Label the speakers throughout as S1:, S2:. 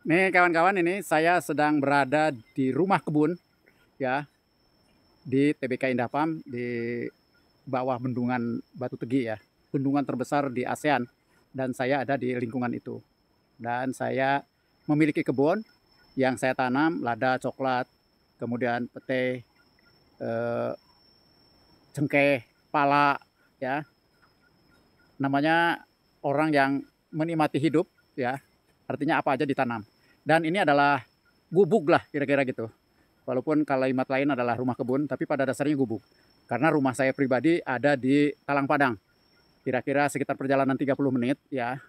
S1: Nih kawan-kawan, ini saya sedang berada di rumah kebun ya, di TBK Indah Farm di bawah bendungan Batu Tegi ya. Bendungan terbesar di ASEAN, dan saya ada di lingkungan itu. Dan saya memiliki kebun yang saya tanam lada coklat, kemudian pete, eh, cengkeh, pala ya. Namanya orang yang menikmati hidup ya. Artinya apa aja ditanam. Dan ini adalah gubuk lah kira-kira gitu. Walaupun kalimat lain adalah rumah kebun, tapi pada dasarnya gubuk. Karena rumah saya pribadi ada di Talang Padang. Kira-kira sekitar perjalanan 30 menit ya.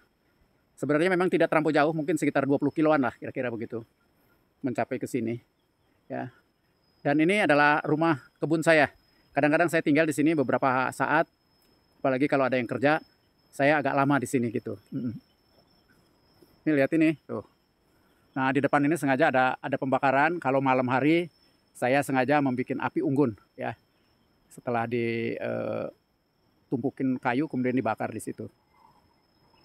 S1: Sebenarnya memang tidak terlampau jauh, mungkin sekitar 20 kiloan lah kira-kira begitu. Mencapai ke sini ya. Dan ini adalah rumah kebun saya. Kadang-kadang saya tinggal di sini beberapa saat, apalagi kalau ada yang kerja, saya agak lama di sini gitu. Ini lihat ini, tuh. Nah, di depan ini sengaja ada pembakaran. Kalau malam hari saya sengaja membuat api unggun ya. Setelah ditumpukin kayu kemudian dibakar di situ.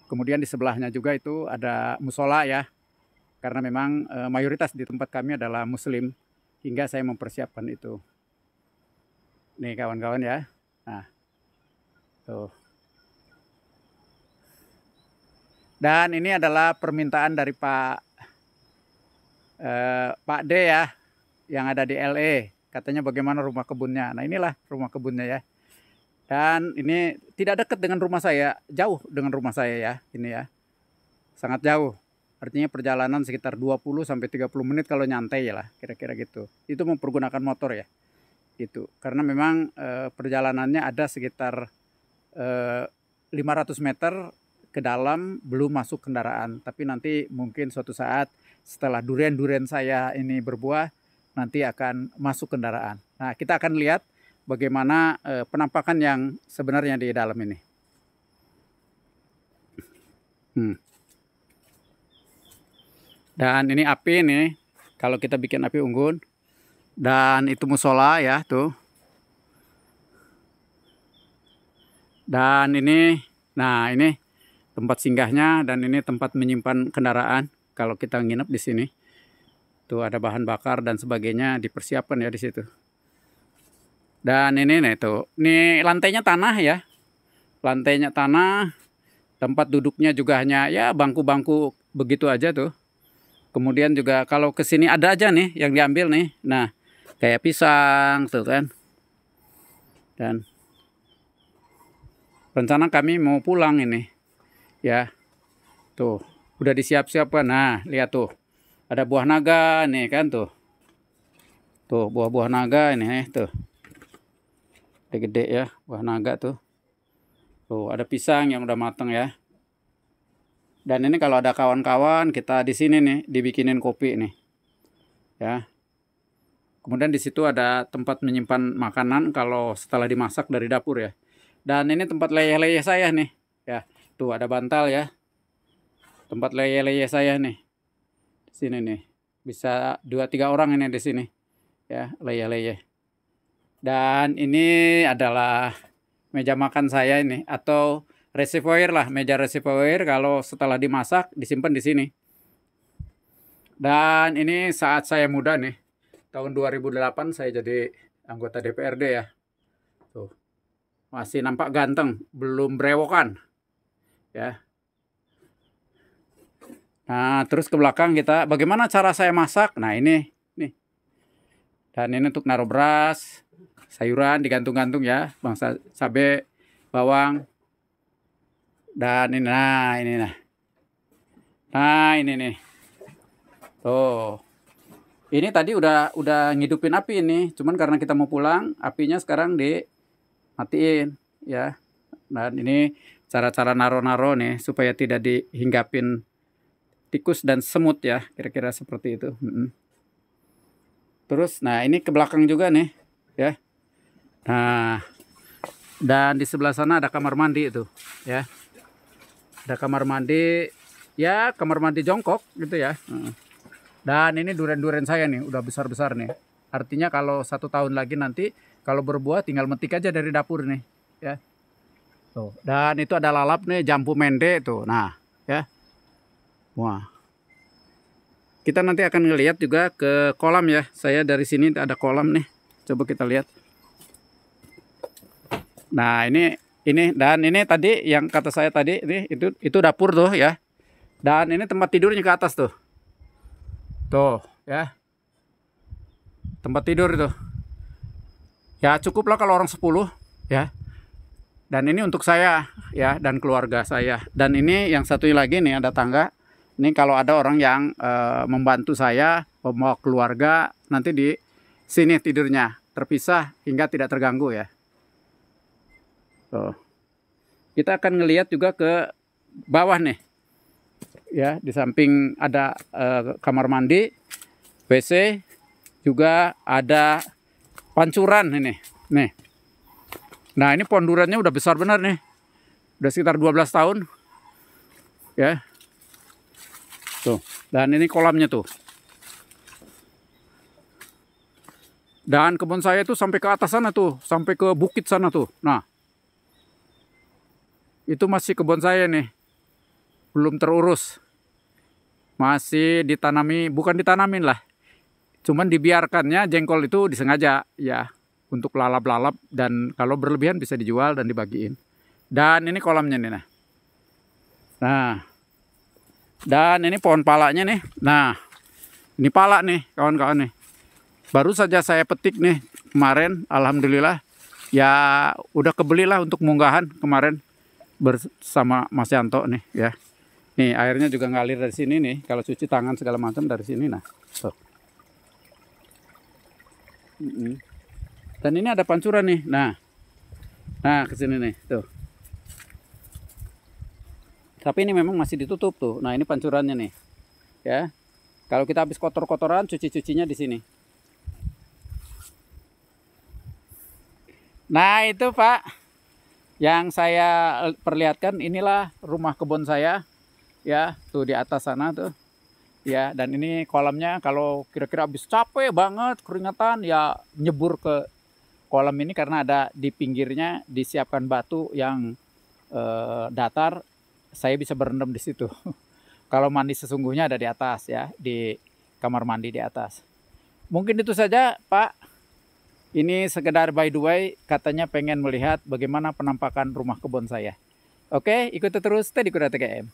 S1: Kemudian di sebelahnya juga itu ada musola ya. Karena memang mayoritas di tempat kami adalah muslim, hingga saya mempersiapkan itu. Nih kawan-kawan ya. Nah, tuh. Dan ini adalah permintaan dari Pak D ya, yang ada di LA. Katanya bagaimana rumah kebunnya. Nah, inilah rumah kebunnya ya. Dan ini tidak dekat dengan rumah saya, jauh dengan rumah saya ya, ini ya. Sangat jauh. Artinya perjalanan sekitar 20 sampai 30 menit kalau nyantai ya lah, kira-kira gitu. Itu mempergunakan motor ya. Gitu. Karena memang perjalanannya ada sekitar 500 meter ke dalam, belum masuk kendaraan. Tapi nanti mungkin suatu saat setelah durian-durian saya ini berbuah, nanti akan masuk kendaraan. Nah, kita akan lihat bagaimana penampakan yang sebenarnya di dalam ini. Dan ini api nih, kalau kita bikin api unggun. Dan itu musola ya tuh. Dan ini, nah ini tempat singgahnya, dan ini tempat menyimpan kendaraan kalau kita nginep di sini. Tuh ada bahan bakar dan sebagainya dipersiapkan ya di situ. Dan ini nih tuh, ini lantainya tanah ya. Lantainya tanah, tempat duduknya juga hanya ya bangku-bangku begitu aja tuh. Kemudian juga kalau ke sini ada aja nih yang diambil nih. Nah, kayak pisang tuh kan. Dan rencana kami mau pulang ini. Ya. Tuh, udah disiap-siapkan. Nah, lihat tuh. Ada buah naga nih kan tuh. Tuh, buah-buah naga ini tuh. Gede-gede ya, buah naga tuh. Tuh, ada pisang yang udah mateng ya. Dan ini kalau ada kawan-kawan kita di sini nih dibikinin kopi nih. Ya. Kemudian di situ ada tempat menyimpan makanan kalau setelah dimasak dari dapur ya. Dan ini tempat leyeh-leyeh saya nih. Ya, tuh ada bantal ya. Tempat leyeh-leyeh saya nih. Di sini nih. Bisa 2-3 orang ini di sini. Ya, leyeh-leyeh. Dan ini adalah meja makan saya ini, atau reservoir lah, meja reservoir kalau setelah dimasak disimpan di sini. Dan ini saat saya muda nih, tahun 2008 saya jadi anggota DPRD ya. Tuh. Masih nampak ganteng, belum berewokan. Ya. Nah, terus ke belakang kita, bagaimana cara saya masak? Nah, ini nih. Dan ini untuk naruh beras, sayuran digantung-gantung ya, bangsa cabai, bawang. Dan ini nah, ini nah. Nah, ini nih. Tuh. Ini tadi udah ngidupin api ini, cuman karena kita mau pulang, apinya sekarang dimatiin ya. Dan ini cara-cara naro-naro nih supaya tidak dihinggapin tikus dan semut ya, kira-kira seperti itu. Terus, nah ini ke belakang juga nih ya. Nah, dan di sebelah sana ada kamar mandi itu ya. Ada kamar mandi ya, kamar mandi jongkok gitu ya. Dan ini durian-durian saya nih udah besar-besar nih. Artinya kalau 1 tahun lagi nanti kalau berbuah tinggal metik aja dari dapur nih ya. Tuh. Dan itu ada lalap nih, jambu mende tuh. Nah, ya. Wah. kita nanti akan ngelihat juga ke kolam ya. Saya dari sini ada kolam nih. Coba kita lihat. Nah, ini dan ini tadi yang kata saya tadi ini itu dapur tuh ya. Dan ini tempat tidurnya ke atas tuh. Tuh, ya. Tempat tidur itu. Ya, cukuplah kalau orang 10 ya. Dan ini untuk saya ya dan keluarga saya. Dan ini yang satunya lagi nih ada tangga. Ini kalau ada orang yang membantu saya membawa keluarga, nanti di sini tidurnya terpisah hingga tidak terganggu ya. Tuh. Kita akan ngelihat juga ke bawah nih. Ya, di samping ada kamar mandi, WC, juga ada pancuran ini. Nih. Nah, ini pondurannya udah besar benar nih. Udah sekitar 12 tahun. Ya. Tuh, dan ini kolamnya tuh. Dan kebun saya tuh sampai ke atas sana tuh, sampai ke bukit sana tuh. Nah, itu masih kebun saya nih, belum terurus. Masih ditanami, bukan ditanamin lah. Cuman dibiarkannya jengkol itu disengaja ya, untuk lalap-lalap dan kalau berlebihan bisa dijual dan dibagiin. Dan ini kolamnya nih nah. Nah. Dan ini pohon palanya nih. Nah, ini pala nih kawan-kawan nih. Baru saja saya petik nih kemarin, alhamdulillah. Ya udah kebelilah untuk munggahan kemarin bersama Mas Yanto nih ya. Nih airnya juga ngalir dari sini nih. Kalau cuci tangan segala macam dari sini nah. Tuh. Dan ini ada pancuran nih. Nah ke sini nih tuh. Tapi ini memang masih ditutup tuh. Nah, ini pancurannya nih. Ya. Kalau kita habis kotor-kotoran, cuci-cucinya di sini. Nah, itu Pak. Yang saya perlihatkan inilah rumah kebun saya. Ya, tuh di atas sana tuh. Ya, dan ini kolamnya kalau kira-kira habis capek banget, keringatan, ya nyebur ke kolam ini karena ada di pinggirnya disiapkan batu yang datar. Saya bisa berendam di situ. Kalau mandi sesungguhnya ada di atas ya, di kamar mandi di atas. Mungkin itu saja, Pak. Ini sekedar by the way, katanya pengen melihat bagaimana penampakan rumah kebun saya. Oke, ikuti terus Teddy Kuda TKM.